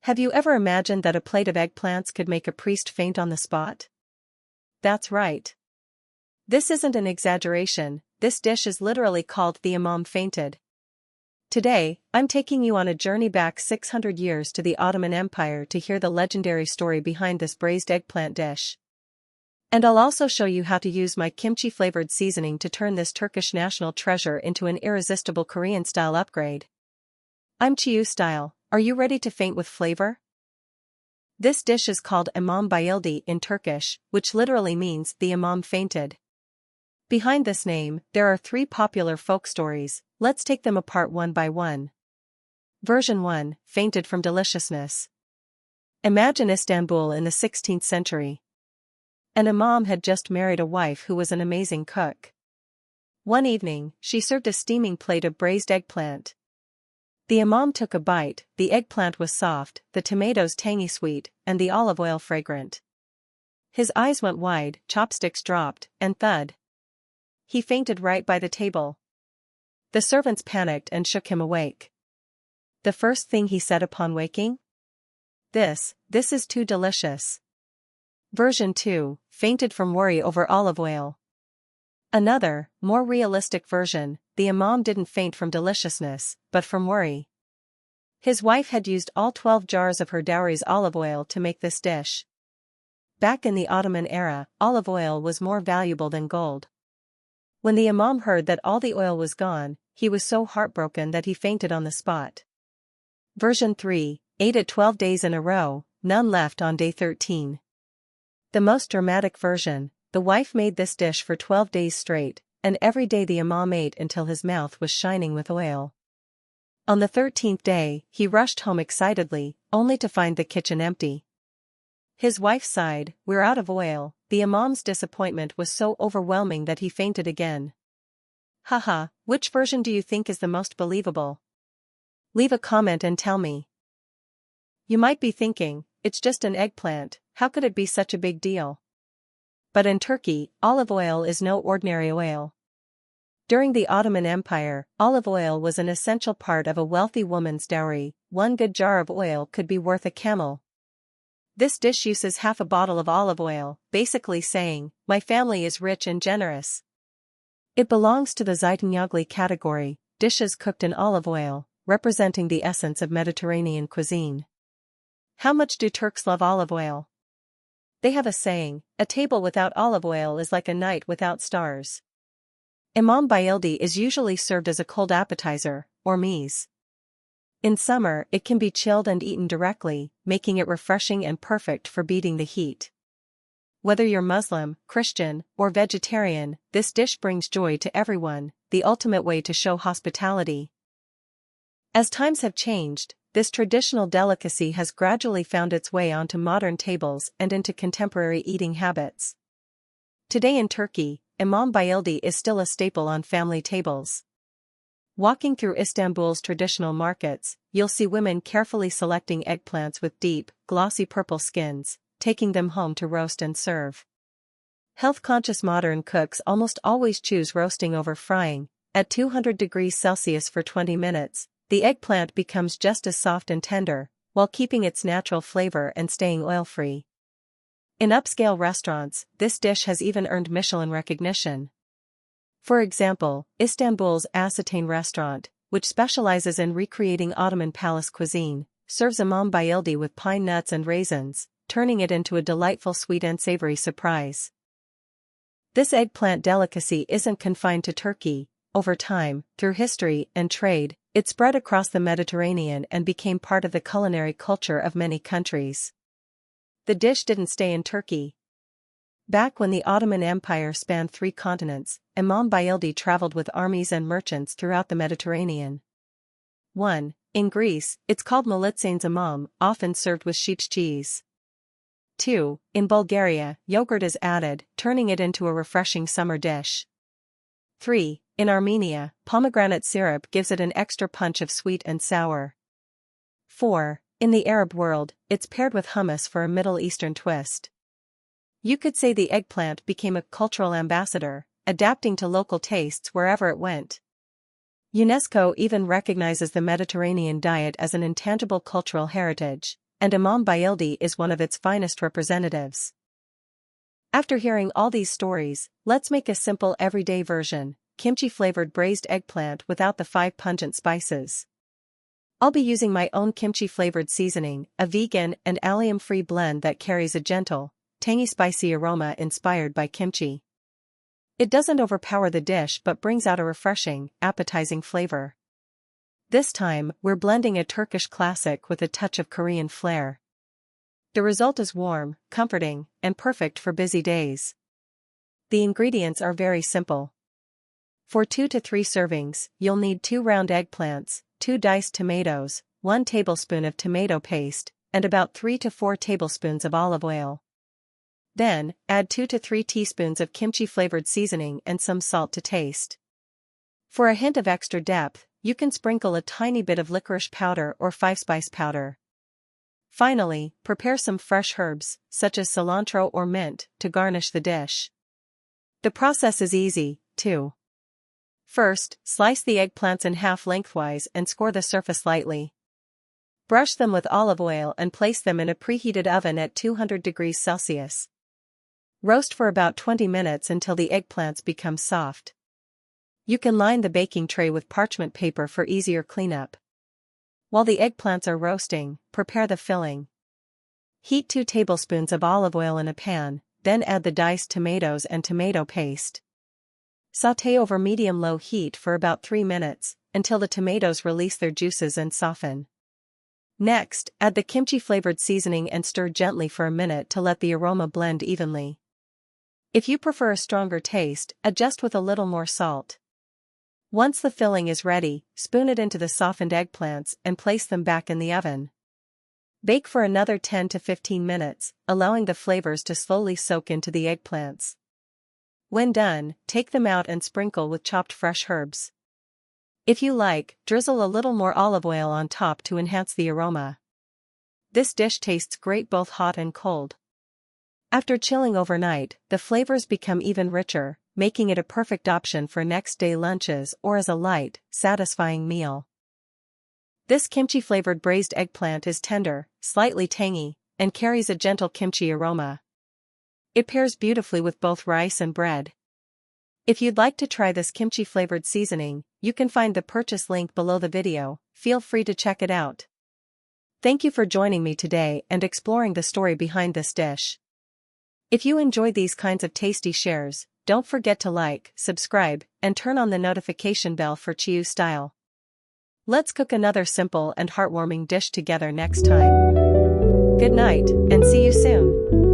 Have you ever imagined that a plate of eggplants could make a priest faint on the spot? That's right. This isn't an exaggeration, this dish is literally called the Imam fainted. Today, I'm taking you on a journey back 600 years to the Ottoman Empire to hear the legendary story behind this braised eggplant dish. And I'll also show you how to use my kimchi-flavored seasoning to turn this Turkish national treasure into an irresistible Korean-style upgrade. I'm CHIU STYLE, are you ready to faint with flavor? This dish is called Imam bayildi in Turkish, which literally means the Imam fainted. Behind this name, there are 3 popular folk stories, let's take them apart one by one. Version 1, fainted from deliciousness. Imagine Istanbul in the 16th century. An imam had just married a wife who was an amazing cook. One evening, she served a steaming plate of braised eggplant. The imam took a bite, the eggplant was soft, the tomatoes tangy sweet, and the olive oil fragrant. His eyes went wide, chopsticks dropped, and thud. He fainted right by the table. The servants panicked and shook him awake. The first thing he said upon waking? This is too delicious. Version 2, fainted from worry over olive oil. Another, more realistic version, the imam didn't faint from deliciousness, but from worry. His wife had used all 12 jars of her dowry's olive oil to make this dish. Back in the Ottoman era, olive oil was more valuable than gold. When the imam heard that all the oil was gone, he was so heartbroken that he fainted on the spot. Version 3, ate it 12 days in a row, none left on day 13. The most dramatic version, the wife made this dish for 12 days straight, and every day the imam ate until his mouth was shining with oil. On the 13th day, he rushed home excitedly, only to find the kitchen empty. His wife sighed, "We're out of oil." The imam's disappointment was so overwhelming that he fainted again. Haha, which version do you think is the most believable? Leave a comment and tell me. You might be thinking, it's just an eggplant, how could it be such a big deal? But in Turkey, olive oil is no ordinary oil. During the Ottoman Empire, olive oil was an essential part of a wealthy woman's dowry. One good jar of oil could be worth a camel. This dish uses half a bottle of olive oil, basically saying, my family is rich and generous. It belongs to the zeytinyağlı category, dishes cooked in olive oil, representing the essence of Mediterranean cuisine. How much do Turks love olive oil? They have a saying, a table without olive oil is like a night without stars. Imam bayildi is usually served as a cold appetizer, or meze. In summer, it can be chilled and eaten directly, making it refreshing and perfect for beating the heat. Whether you're Muslim, Christian, or vegetarian, this dish brings joy to everyone, the ultimate way to show hospitality. As times have changed, this traditional delicacy has gradually found its way onto modern tables and into contemporary eating habits. Today in Turkey, Imam bayildi is still a staple on family tables. Walking through Istanbul's traditional markets, you'll see women carefully selecting eggplants with deep, glossy purple skins, taking them home to roast and serve. Health-conscious modern cooks almost always choose roasting over frying. At 200 degrees Celsius for 20 minutes, the eggplant becomes just as soft and tender, while keeping its natural flavor and staying oil-free. In upscale restaurants, this dish has even earned Michelin recognition. For example, Istanbul's Asitane restaurant, which specializes in recreating Ottoman palace cuisine, serves Imam bayildi with pine nuts and raisins, turning it into a delightful sweet and savory surprise. This eggplant delicacy isn't confined to Turkey. Over time, through history and trade, it spread across the Mediterranean and became part of the culinary culture of many countries. The dish didn't stay in Turkey. Back when the Ottoman Empire spanned 3 continents, Imam bayildi traveled with armies and merchants throughout the Mediterranean. 1. In Greece, it's called militsanes imam, often served with sheep's cheese. 2. In Bulgaria, yogurt is added, turning it into a refreshing summer dish. 3. In Armenia, pomegranate syrup gives it an extra punch of sweet and sour. 4. In the Arab world, it's paired with hummus for a Middle Eastern twist. You could say the eggplant became a cultural ambassador, adapting to local tastes wherever it went. UNESCO even recognizes the Mediterranean diet as an intangible cultural heritage. and imam bayildi is one of its finest representatives. After hearing all these stories, let's make a simple everyday version, kimchi-flavored braised eggplant without the 5 pungent spices. I'll be using my own kimchi-flavored seasoning, a vegan and allium-free blend that carries a gentle, tangy spicy aroma inspired by kimchi. It doesn't overpower the dish but brings out a refreshing, appetizing flavor. This time, we're blending a Turkish classic with a touch of Korean flair. The result is warm, comforting, and perfect for busy days. The ingredients are very simple. For 2 to 3 servings, you'll need 2 round eggplants, 2 diced tomatoes, 1 tablespoon of tomato paste, and about 3 to 4 tablespoons of olive oil. Then, add 2 to 3 teaspoons of kimchi-flavored seasoning and some salt to taste. For a hint of extra depth, you can sprinkle a tiny bit of licorice powder or 5-spice powder. Finally, prepare some fresh herbs, such as cilantro or mint, to garnish the dish. The process is easy, too. First, slice the eggplants in half lengthwise and score the surface lightly. Brush them with olive oil and place them in a preheated oven at 200 degrees Celsius. Roast for about 20 minutes until the eggplants become soft. You can line the baking tray with parchment paper for easier cleanup. While the eggplants are roasting, prepare the filling. Heat 2 tablespoons of olive oil in a pan, then add the diced tomatoes and tomato paste. Sauté over medium-low heat for about 3 minutes, until the tomatoes release their juices and soften. Next, add the kimchi-flavored seasoning and stir gently for a minute to let the aroma blend evenly. If you prefer a stronger taste, adjust with a little more salt. Once the filling is ready, spoon it into the softened eggplants and place them back in the oven. Bake for another 10 to 15 minutes, allowing the flavors to slowly soak into the eggplants. When done, take them out and sprinkle with chopped fresh herbs. If you like, drizzle a little more olive oil on top to enhance the aroma. This dish tastes great both hot and cold. After chilling overnight, the flavors become even richer, making it a perfect option for next-day lunches or as a light, satisfying meal. This kimchi-flavored braised eggplant is tender, slightly tangy, and carries a gentle kimchi aroma. It pairs beautifully with both rice and bread. If you'd like to try this kimchi-flavored seasoning, you can find the purchase link below the video. Feel free to check it out. Thank you for joining me today and exploring the story behind this dish. If you enjoy these kinds of tasty shares, don't forget to like, subscribe, and turn on the notification bell for CHIU Style. Let's cook another simple and heartwarming dish together next time. Good night, and see you soon.